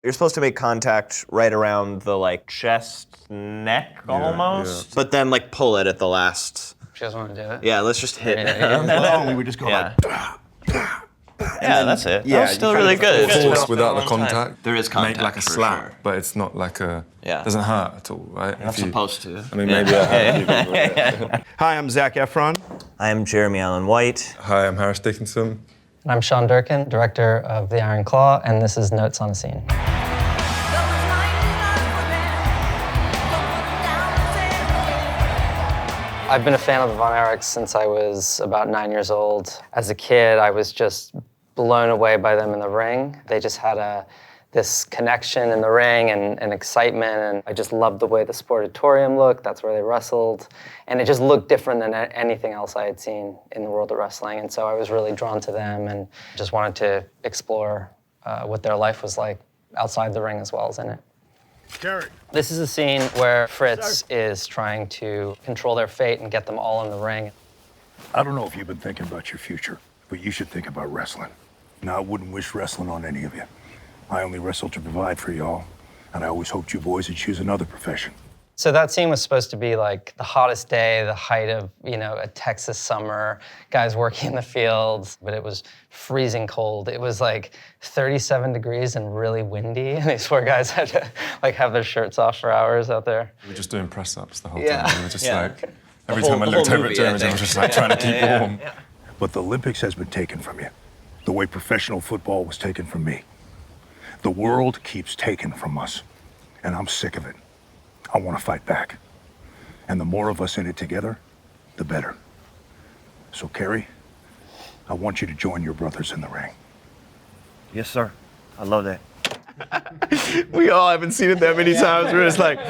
You're supposed to make contact right around the like chest, neck almost, but then like pull it at the last. She doesn't want to do it? Yeah, let's just hit it. And we would just go Yeah. That's it. Yeah, That's still really good. Force without the contact. There is contact. Make like a for slap, sure. but it's not like a. Yeah. Doesn't hurt at all, right? You're not supposed to. I mean, maybe I have. Hi, I'm Zac Efron. I'm Jeremy Allen White. Hi, I'm Harris Dickinson. And I'm Sean Durkin, director of The Iron Claw, and this is Notes on a Scene. I've been a fan of the Von Erichs since I was about 9 years old. As a kid, I was just blown away by them in the ring. They just had this connection in the ring and excitement, and I just loved the way the sportatorium looked. That's where they wrestled. And it just looked different than anything else I had seen in the world of wrestling. And so I was really drawn to them and just wanted to explore what their life was like outside the ring as well as in it. Gary. This is a scene where Fritz is trying to control their fate and get them all in the ring. I don't know if you've been thinking about your future, but you should think about wrestling. Now, I wouldn't wish wrestling on any of you. I only wrestled to provide for y'all, and I always hoped you boys would choose another profession. So that scene was supposed to be like the hottest day, the height of, a Texas summer, guys working in the fields, but it was freezing cold. It was like 37 degrees and really windy, and these poor guys had to have their shirts off for hours out there. We were just doing press-ups the whole Yeah. time. We were just Yeah. every The time I whole looked over movie, at Jeremy, I was just like trying to keep warm. But the Olympics has been taken from you, the way professional football was taken from me. The world keeps taking from us, and I'm sick of it. I want to fight back. And the more of us in it together, the better. So, Kerry, I want you to join your brothers in the ring. Yes, sir. I love that. We all haven't seen it that many times. We're just like,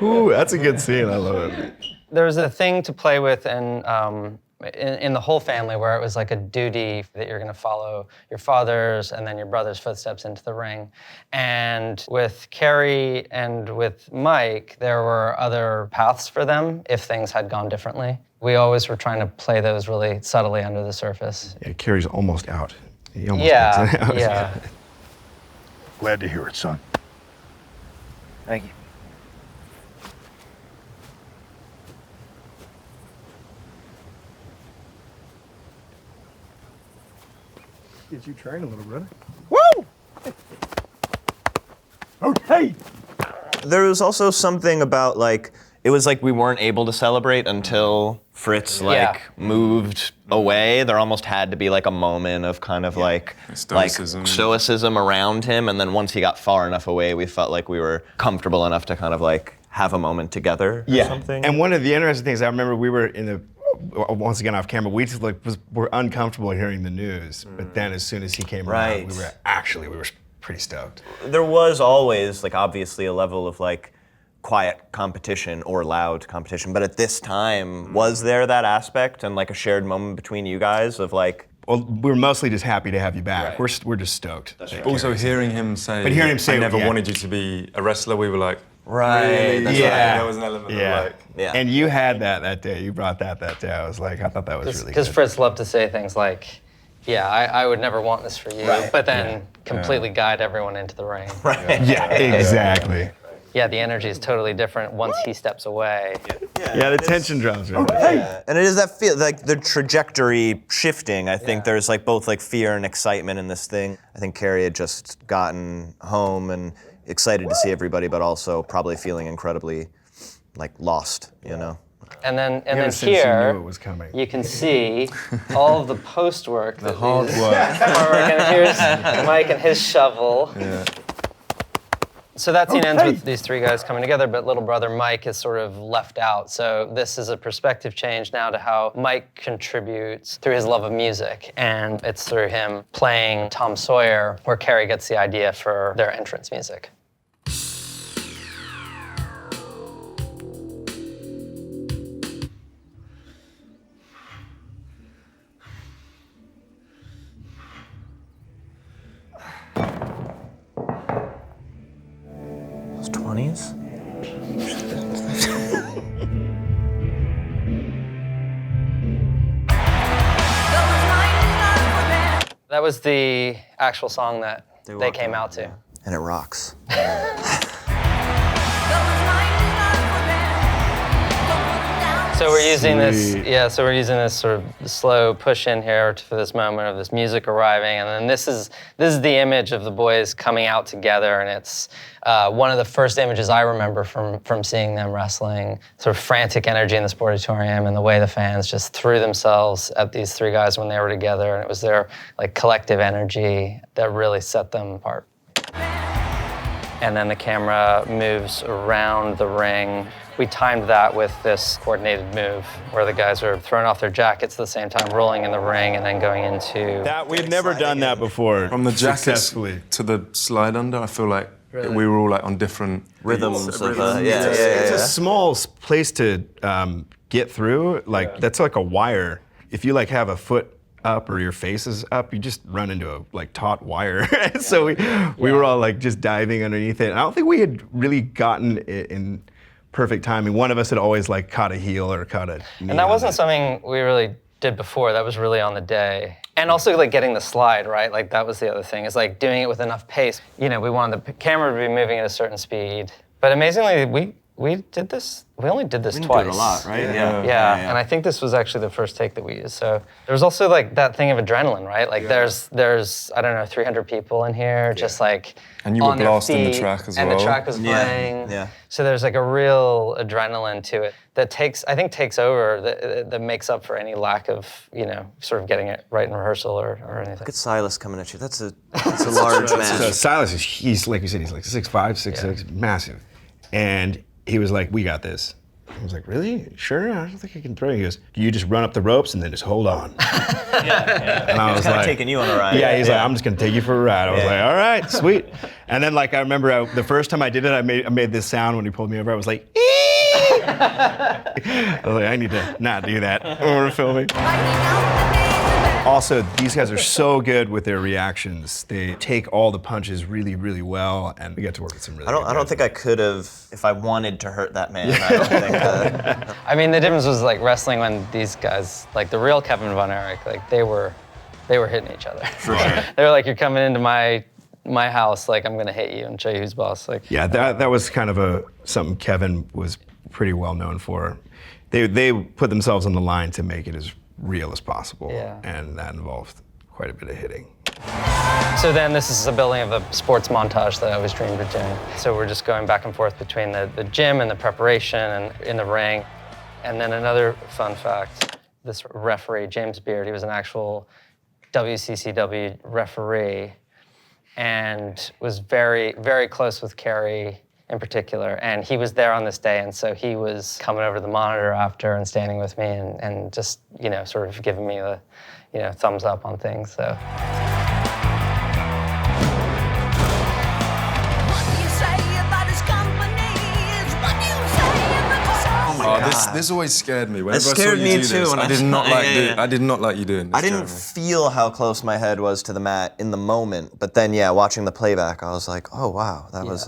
ooh, that's a good scene. I love it. There was a thing to play with in the whole family where it was like a duty that you're going to follow your father's and then your brother's footsteps into the ring. And with Kerry and with Mike, there were other paths for them if things had gone differently. We always were trying to play those really subtly under the surface. Yeah, Kerry's almost out. He almost gets out. Yeah. Glad to hear it, son. Thank you. Get you trained a little, brother. Woo! Okay. There was also something about it was like we weren't able to celebrate until Fritz moved away. There almost had to be like a moment of kind of stoicism around him, and then once he got far enough away, we felt like we were comfortable enough to kind of have a moment together or something. And one of the interesting things, I remember we were once again off camera, we just were uncomfortable hearing the news, but then as soon as he came around, we were pretty stoked. There was always obviously a level of quiet competition or loud competition, but at this time, was there that aspect and a shared moment between you guys of Well, we're mostly just happy to have you back. Right. We're just stoked. Also hearing him say, I never wanted you to be a wrestler, we were like, right. Really? That's Yeah. There was an element of Yeah. And you had that day. You brought that day. I thought that was really good. Because Fritz loved to say things like, I would never want this for you, but then completely guide everyone into the ring. Right. Yeah, exactly. Yeah, the energy is totally different once he steps away. Yeah, the tension drops. Right? And it is that feel, the trajectory shifting. I think there's both fear and excitement in this thing. I think Kerry had just gotten home and excited to see everybody, but also probably feeling incredibly lost, And then Since here, you knew it was coming. you can see all of the post work. The hard work. And here's Mike and his shovel. Yeah. So that scene ends with these three guys coming together, but little brother Mike is sort of left out. So this is a perspective change now to how Mike contributes through his love of music. And it's through him playing Tom Sawyer, where Kerry gets the idea for their entrance music. Those 20s? That was the actual song that they came out to. and it rocks. So we're using this, so we're using this sort of slow push in here for this moment of this music arriving, and then this is the image of the boys coming out together, and it's one of the first images I remember from seeing them wrestling. Sort of frantic energy in the sportatorium, and the way the fans just threw themselves at these three guys when they were together, and it was their like collective energy that really set them apart. And then the camera moves around the ring. We timed that with this coordinated move where the guys are throwing off their jackets at the same time, rolling in the ring, and then going into... That, we had never done that before. From the jackets to the slide under, I feel like we were all like on different rhythms. It's a small place to get through. Like, that's like a wire. If you like have a foot up or your face is up, you just run into a like taut wire. So we were all like just diving underneath it. And I don't think we had really gotten it in perfect timing. One of us had always like caught a heel or caught a knee. And that wasn't something we really did before. That was really on the day. And also like getting the slide, right? Like that was the other thing, is like doing it with enough pace. You know, we wanted the camera to be moving at a certain speed. But amazingly, we did this, we only did this twice. We did it a lot, right? Yeah, and I think this was actually the first take that we used. So there was also like that thing of adrenaline, right? Like there's I don't know, 300 people in here, just like and you were blasting the track as well. And the track was playing. Yeah. So there's like a real adrenaline to it that takes over, that makes up for any lack of, you know, sort of getting it right in rehearsal or anything. Look at Silas coming at you. That's a large man. So Silas he's like you said, he's like 6'5", 6'6", massive. And he was like, we got this. I was like, really? Sure? I don't think I can throw you. He goes, you just run up the ropes and then just hold on. And I was like, taking you on a ride. Yeah, he's like, I'm just gonna take you for a ride. I was like, all right, sweet. And then like I remember the first time I did it, I made this sound when he pulled me over. I was like, ee! I was like, I need to not do that when we're filming. Also, these guys are so good with their reactions. They take all the punches really, really well, and we get to work with some really good I don't think I could have, if I wanted to hurt that man, I don't think I mean, the difference was like wrestling when these guys, like the real Kevin Von Erich, like they were hitting each other. For sure. They were like, you're coming into my house, like I'm gonna hit you and show you who's boss. Like yeah, that was kind of something Kevin was pretty well known for. They put themselves on the line to make it as real as possible, and that involved quite a bit of hitting. So then this is a building of a sports montage that I always dreamed of doing. So we're just going back and forth between the gym and the preparation and in the ring. And then another fun fact, this referee, James Beard, he was an actual WCCW referee and was very, very close with Kerry in particular, and he was there on this day, and so he was coming over to the monitor after and standing with me and just, you know, sort of giving me the, you know, thumbs up on things, so. This always scared me. Whenever It scared I saw you me do too. This, When I did not like you doing this. I didn't feel how close my head was to the mat in the moment, but then watching the playback, I was like, oh wow, that was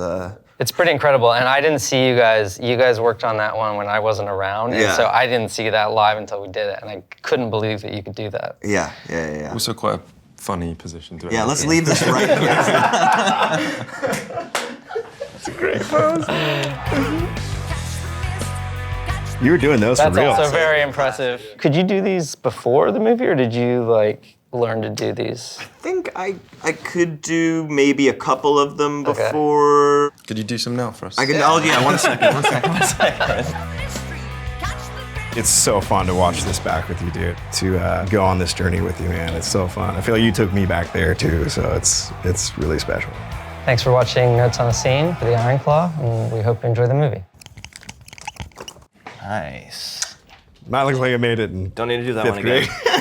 It's pretty incredible, and I didn't see you guys. You guys worked on that one when I wasn't around, and so I didn't see that live until we did it, and I couldn't believe that you could do that. Yeah. Also quite a funny position to be in. Yeah, let's leave this right here. It's a great pose. You were doing those for real. That's also very impressive. Could you do these before the movie, or did you like learn to do these? I think I could do maybe a couple of them before. Could you do some now for us? I can. Oh yeah, one second. It's so fun to watch this back with you, dude. To go on this journey with you, man. It's so fun. I feel like you took me back there too, so it's really special. Thanks for watching Notes on the Scene for the Iron Claw, and we hope you enjoy the movie. Nice. Might look like I made it in Don't need to do that 5th one again. grade.